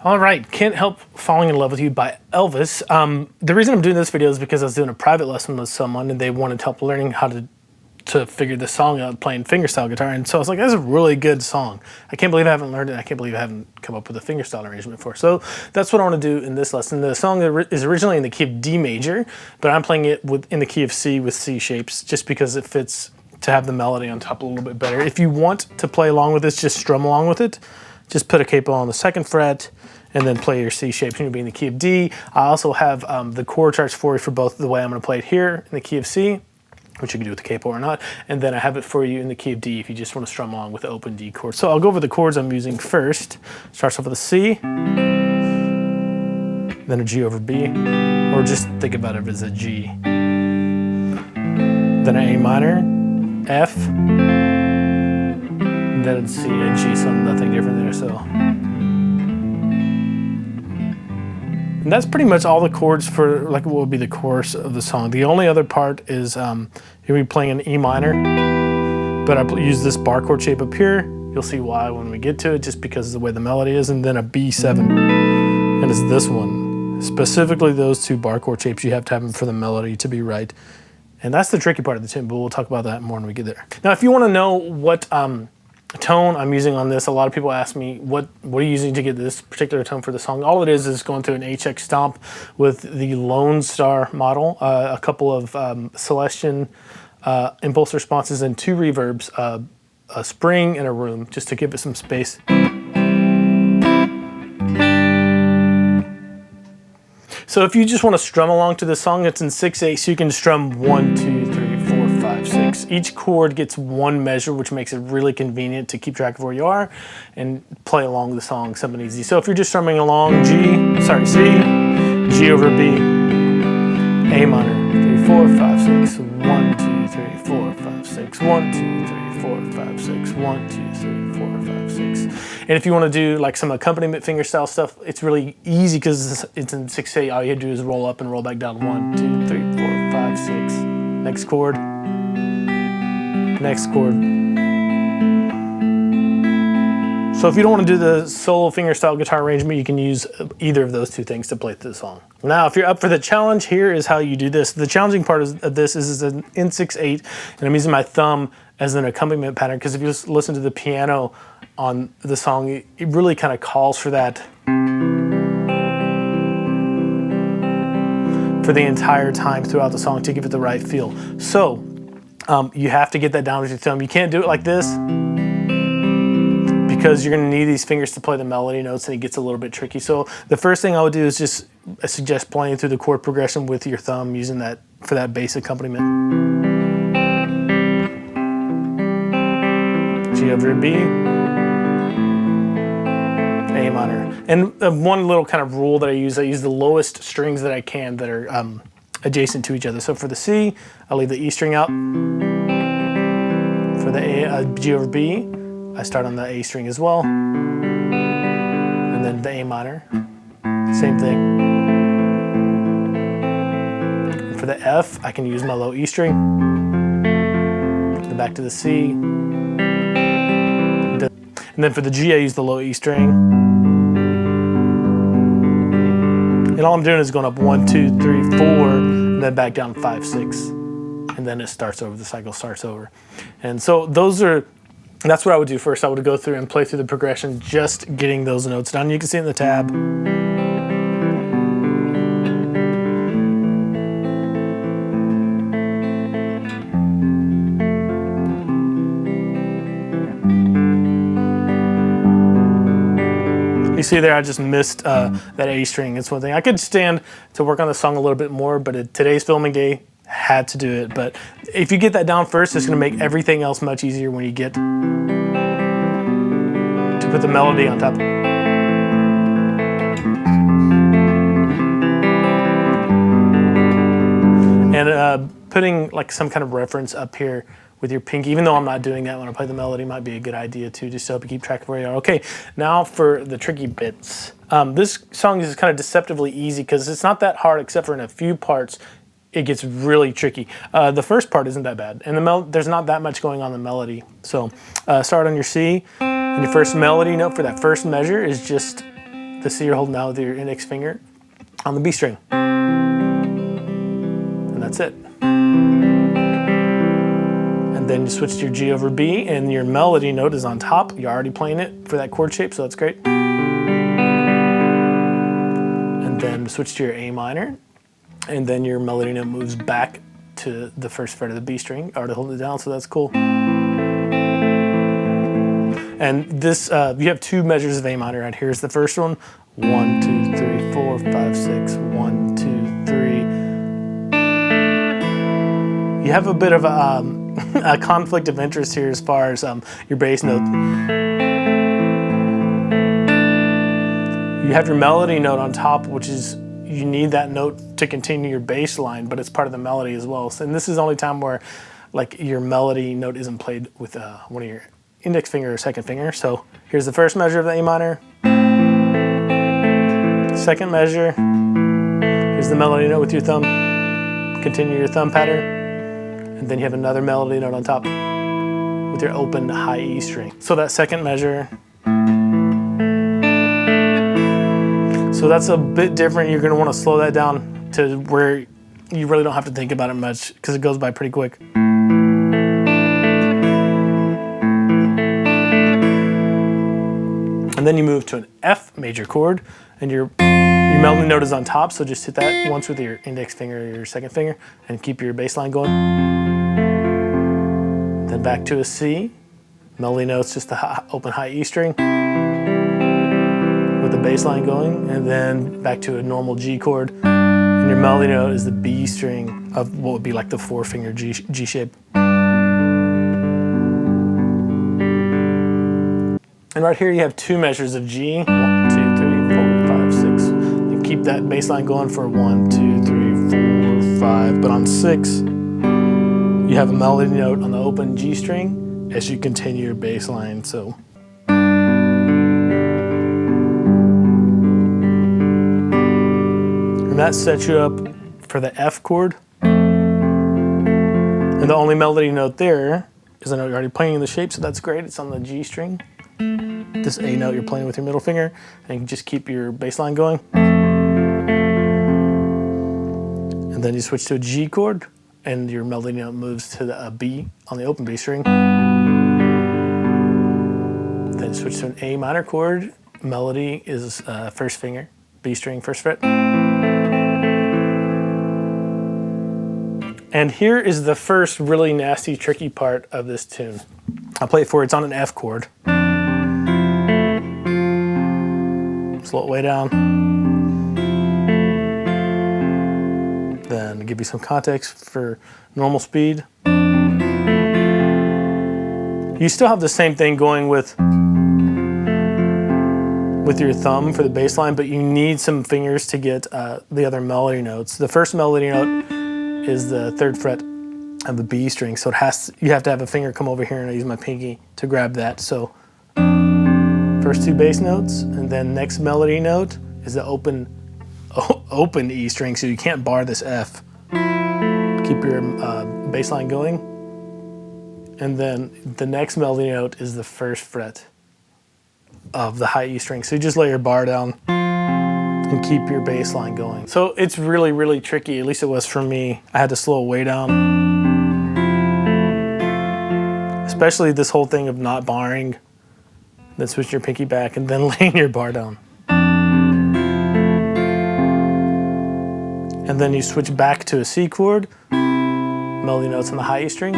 All right, Can't Help Falling in Love with You by Elvis. The reason I'm doing this video is because I was doing a private lesson with someone and they wanted help learning how to figure this song out playing fingerstyle guitar. And so I was like, that's a really good song. I can't believe I haven't learned it. I can't believe I haven't come up with a fingerstyle arrangement for it. So that's what I want to do in this lesson. The song is originally in the key of D major, but I'm playing it in the key of C with C shapes just because it fits to have the melody on top a little bit better. If you want to play along with this, just strum along with it. Just put a capo on the 2nd fret and then play your C shapes and you'll be in the key of D. I also have the chord charts for you for both the way I'm going to play it here in the key of C, which you can do with the capo or not, and then I have it for you in the key of D if you just want to strum along with the open D chord. So I'll go over the chords I'm using first. Starts off with a C, then a G over B, or just think about it as a G. Then an A minor, F, then a C, a G, so nothing different there. So, and that's pretty much all the chords for like what would be the chorus of the song. The only other part is you'll be playing an E minor, but I use this bar chord shape up here. You'll see why when we get to it, just because of the way the melody is, and then a B7, and it's this one. Specifically those two bar chord shapes you have to have them for the melody to be right. And that's the tricky part of the tune, but we'll talk about that more when we get there. Now, if you want to know what tone I'm using on this, a lot of people ask me, what are you using to get this particular tone for the song? All it is going through an HX stomp with the Lone Star model, a couple of Celestion impulse responses, and 2 reverbs, a spring and a room, just to give it some space. So if you just want to strum along to the song, it's in 6/8, so you can strum 1, 2, 3, 4, 5, 6. Each chord gets one measure, which makes it really convenient to keep track of where you are and play along the song, something easy. So if you're just strumming along C, G over B, A minor, 3, 4, 5, 6, 1, 2, 3, 4, 5, 6, 1, 2, 3, 4, 5, 6, 1, 2, 3, 4, 5, 6. And if you want to do like some accompaniment fingerstyle stuff, it's really easy because it's in 6/8. All you have to do is roll up and roll back down. 1, 2, 3, 4, 5, 6. Next chord. Next chord. So if you don't want to do the solo fingerstyle guitar arrangement, you can use either of those two things to play through the song. Now, if you're up for the challenge, here is how you do this. The challenging part of this is in 6/8, and I'm using my thumb as an accompaniment pattern, because if you just listen to the piano on the song, it really kind of calls for that for the entire time throughout the song to give it the right feel. So you have to get that down with your thumb. You can't do it like this because you're going to need these fingers to play the melody notes, and it gets a little bit tricky. So the first thing I would do is just suggest playing through the chord progression with your thumb, using that for that bass accompaniment. G over B, A minor. And one little kind of rule that I use the lowest strings that I can that are adjacent to each other. So for the C, I'll leave the E string out. For the G over B, I start on the A string as well. And then the A minor, same thing. And for the F, I can use my low E string. Then back to the C. And then for the G, I use the low E string. And all I'm doing is going up 1, 2, 3, 4, and then back down 5, 6. And then it starts over, the cycle starts over. And so that's what I would do first. I would go through and play through the progression, just getting those notes down. You can see it in the tab. You see there, I just missed that A string. It's one thing. I could stand to work on the song a little bit more, but today's filming day, had to do it. But if you get that down first, it's going to make everything else much easier when you get to put the melody on top. And putting like some kind of reference up here with your pinky, even though I'm not doing that when I play the melody, might be a good idea too, just to help you keep track of where you are. Okay, now for the tricky bits. This song is kind of deceptively easy because it's not that hard, except for in a few parts it gets really tricky. The first part isn't that bad, and there's not that much going on in the melody. So start on your C, and your first melody note for that first measure is just the C you're holding down with your index finger on the B string. And that's it. And then you switch to your G over B, and your melody note is on top. You're already playing it for that chord shape, so that's great. And then switch to your A minor, and then your melody note moves back to the first fret of the B string. Already holding it down, so that's cool. And this, you have 2 measures of A minor right here. Here's the first one. 1, 2, 3, 4, 5, 6. 1, 2, 3. You have a bit of a conflict of interest here as far as your bass note. You have your melody note on top, which is, you need that note to continue your bass line, but it's part of the melody as well. So, and this is the only time where like your melody note isn't played with one of your index finger or second finger. So here's the first measure of the A minor. Second measure. Here's the melody note with your thumb. Continue your thumb pattern. And then you have another melody note on top with your open high E string. So that second measure. So that's a bit different. You're gonna wanna slow that down to where you really don't have to think about it much because it goes by pretty quick. And then you move to an F major chord, and your melody note is on top, so just hit that once with your index finger or your second finger and keep your bass line going. Then back to a C. Melody note's just the open high E string with the bass line going, and then back to a normal G chord. And your melody note is the B string of what would be like the 4-finger G shape. And right here you have 2 measures of G. 1, 2, 3, 4, 5, 6. You keep that bass line going for 1, 2, 3, 4, 5. But on 6, you have a melody note on the open G string as you continue your bass line. So and that sets you up for the F chord. And the only melody note there is a note you're already playing in the shape, so that's great. It's on the G string. This A note you're playing with your middle finger, and you just keep your bass line going. And then you switch to a G chord, and your melody note moves to the B on the open B string. Then you switch to an A minor chord. Melody is first finger, B string, first fret. And here is the first really nasty, tricky part of this tune. I'll play it for you. It's on an F chord. Slow it way down. Then give you some context for normal speed. You still have the same thing going with your thumb for the bass line, but you need some fingers to get the other melody notes. The first melody note is the 3rd fret of the B string, so you have to have a finger come over here, and I use my pinky to grab that. So first 2 bass notes, and then next melody note is the open E string, so you can't bar this F. Keep your bass line going. And then the next melody note is the 1st fret of the high E string. So you just lay your bar down and keep your bass line going. So it's really, really tricky, at least it was for me. I had to slow it way down. Especially this whole thing of not barring, then switch your pinky back and then laying your bar down. And then you switch back to a C chord, melody notes on the high E string,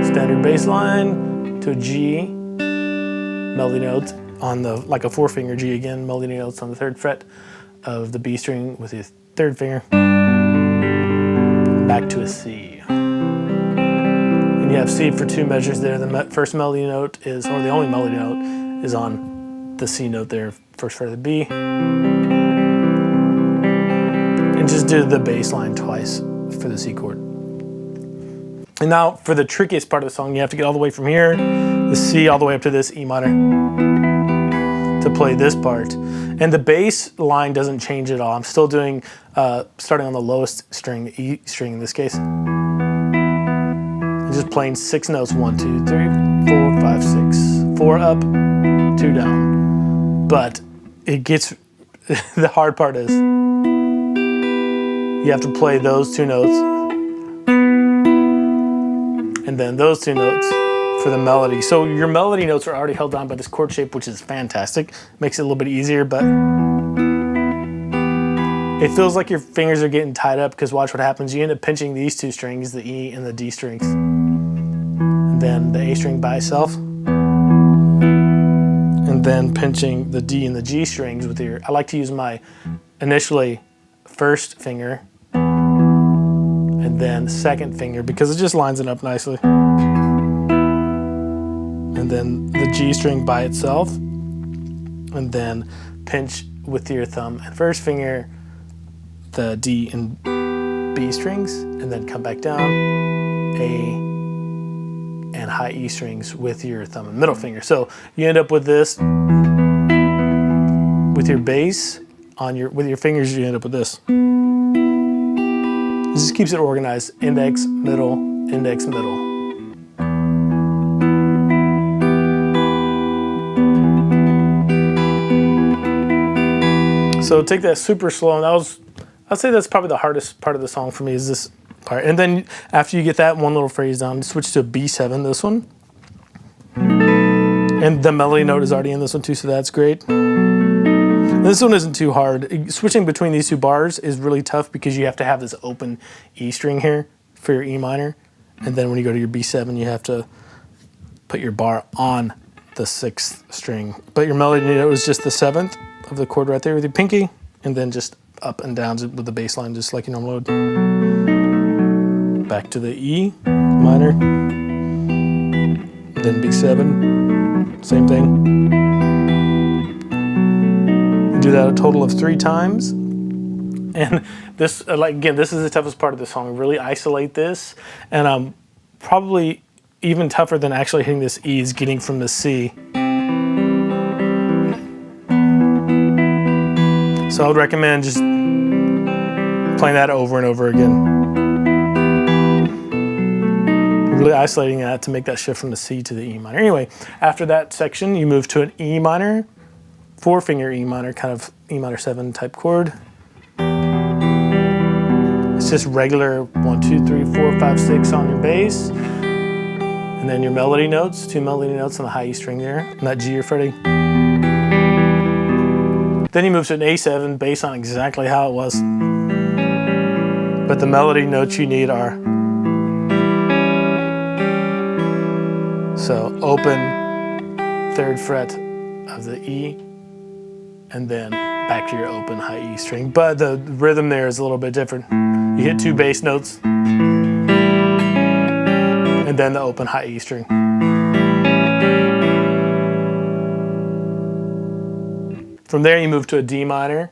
standard bass line to a G, melody notes on the, like a 4-finger G again, melody notes on the 3rd fret of the B string with your 3rd finger, back to a C. And you have C for 2 measures there. The first melody note is, or the only melody note, is on the C note there, 1st fret of the B. And just do the bass line twice for the C chord. And now for the trickiest part of the song, you have to get all the way from here, the C, all the way up to this E minor to play this part. And the bass line doesn't change at all. I'm still doing, starting on the lowest string, the E string in this case. I'm just playing 6 notes, 1, 2, 3, 4, 5, 6. 4 up, 2 down. But it gets, the hard part is you have to play those two notes and then those two notes for the melody. So your melody notes are already held down by this chord shape, which is fantastic. Makes it a little bit easier, but it feels like your fingers are getting tied up because watch what happens. You end up pinching these two strings, the E and the D strings, and then the A string by itself, and then pinching the D and the G strings with your, I like to use my initially first finger and then second finger because it just lines it up nicely. And then the G string by itself, and then pinch with your thumb and first finger the D and B strings, and then come back down, A and high E strings with your thumb and middle finger. So you end up with this with your bass on your, with your fingers, you end up with this. This just keeps it organized. Index, middle, index, middle. So take that super slow, and that was, I'd say that's probably the hardest part of the song for me is this part. And then after you get that one little phrase down, switch to B7, this one. And the melody note is already in this one too, so that's great. And this one isn't too hard. Switching between these two bars is really tough because you have to have this open E string here for your E minor. And then when you go to your B7, you have to put your bar on the 6th string. But your melody note is just the 7th of the chord right there with your pinky, and then just up and down with the bass line, just like you normally would. Back to the E minor, then B7, same thing. Do that a total of 3 times. And this, like again, this is the toughest part of the song. Really isolate this, and probably even tougher than actually hitting this E is getting from the C. So I would recommend just playing that over and over again. Really isolating that to make that shift from the C to the E minor. Anyway, after that section, you move to an E minor, 4-finger E minor, kind of E minor 7 type chord. It's just regular 1, 2, 3, 4, 5, 6 on your bass. And then your melody notes, 2 melody notes on the high E string there, and that G you're fretting. Then you move to an A7 based on exactly how it was. But the melody notes you need are, so open 3rd fret of the E, and then back to your open high E string. But the rhythm there is a little bit different. You hit 2 bass notes, and then the open high E string. From there you move to a D minor.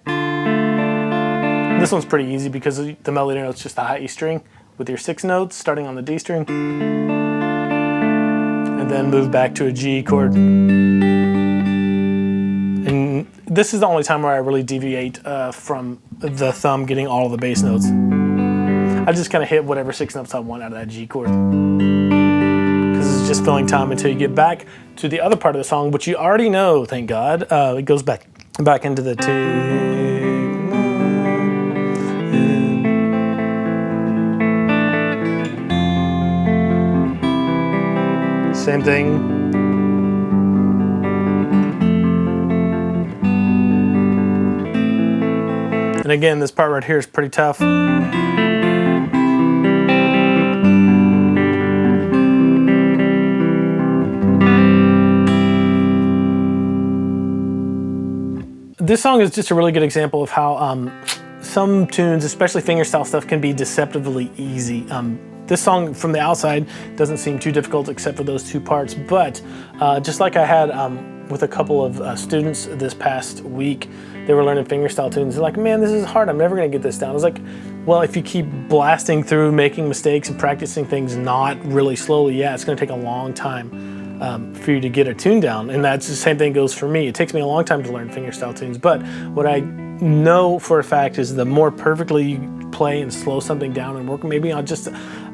This one's pretty easy because the melody note's just the high E string with your 6 notes starting on the D string. And then move back to a G chord. And this is the only time where I really deviate from the thumb getting all of the bass notes. I just kind of hit whatever 6 notes I want out of that G chord. Because it's just filling time until you get back to the other part of the song, which you already know, thank God. It goes back into the same thing. And again, this part right here is pretty tough. This song is just a really good example of how some tunes, especially fingerstyle stuff, can be deceptively easy. This song from the outside doesn't seem too difficult except for those 2 parts, but just like I had with a couple of students this past week, they were learning fingerstyle tunes. They're like, man, this is hard, I'm never gonna get this down. I was like, well, if you keep blasting through, making mistakes and practicing things not really slowly, yeah, it's gonna take a long time for you to get a tune down. And that's the same thing goes for me. It takes me a long time to learn fingerstyle tunes, but what I know for a fact is the more perfectly you play and slow something down and work maybe on just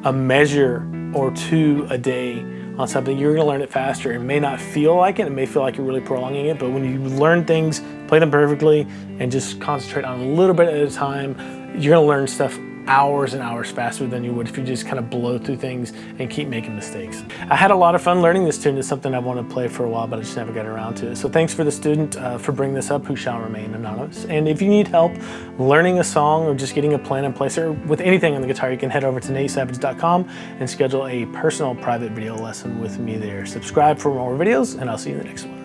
a measure or 2 a day on something, you're gonna learn it faster. It may not feel like it, it may feel like you're really prolonging it, but when you learn things, play them perfectly, and just concentrate on a little bit at a time, you're gonna learn stuff hours and hours faster than you would if you just kind of blow through things and keep making mistakes. I had a lot of fun learning this tune. It's something I want to play for a while, but I just never got around to it. So thanks for the student for bringing this up, who shall remain anonymous. And if you need help learning a song or just getting a plan in place or with anything on the guitar, you can head over to natesavage.com and schedule a personal private video lesson with me there. Subscribe for more videos, and I'll see you in the next one.